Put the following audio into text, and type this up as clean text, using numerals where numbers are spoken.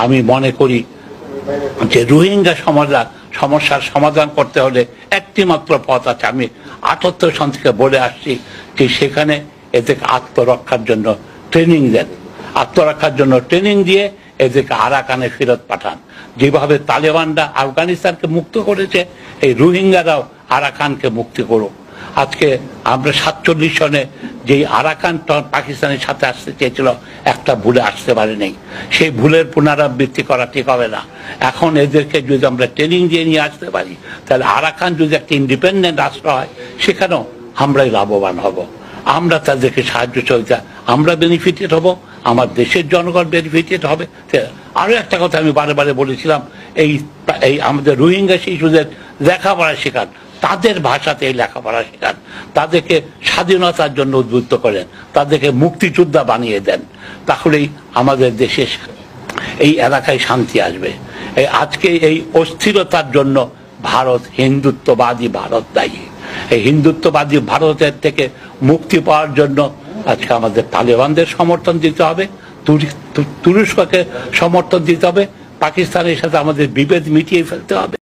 আমি মনে করি যে রোহিঙ্গা সমস্যার সমাধান করতে হলে একটি মাত্র পথ আছে। আমি ৭৮ সন থেকে বলে আসছি যে সেখানে এদেরকে আত্মরক্ষার জন্য ট্রেনিং দেন, আত্মরক্ষার জন্য ট্রেনিং দিয়ে এদেরকে আরাকানে ফেরত পাঠান। যেভাবে তালেবানরা আফগানিস্তানকে মুক্ত করেছে, এই রোহিঙ্গারাও আরাকানকে মুক্তি করুক। আজকে আমরা ৪৭ সনে যেই আরাকান পাকিস্তানের সাথে আসতে চেয়েছিল, একটা ভুলে আসতে পারেনি। সেই ভুলের পুনরাবৃত্তি করা ঠিক হবে না। এখন এদেরকে যদি আমরা ট্রেনিং দিয়ে নিয়ে আসতে পারি, তাহলে আরাকান যদি একটা ইন্ডিপেন্ডেন্ট রাষ্ট্র হয়, সেখানেও আমরাই লাভবান হব। আমরা তাদেরকে সাহায্য সহযোগিতা, আমরা বেনিফিটেড হব, আমার দেশের জনগণ বেনিফিটেড হবে। আরো একটা কথা আমি বারে বারে বলেছিলাম, এই আমাদের রোহিঙ্গা শিশুদের লেখাপড়া শেখান, তাদের ভাষাতে এই লেখাপড়া শেখান, তাদেরকে স্বাধীনতার জন্য উদ্বুদ্ধ করেন, তাদেরকে মুক্তিযোদ্ধা বানিয়ে দেন। তাহলেই আমাদের দেশে এই এলাকায় শান্তি আসবে। আজকে এই অস্থিরতার জন্য ভারত, হিন্দুত্ববাদী ভারত দায়ী। এই হিন্দুত্ববাদী ভারতের থেকে মুক্তি পাওয়ার জন্য আজকে আমাদের তালেবানদের সমর্থন দিতে হবে, তুরস্ককে সমর্থন দিতে হবে, পাকিস্তানের সাথে আমাদের বিভেদ মিটিয়ে ফেলতে হবে।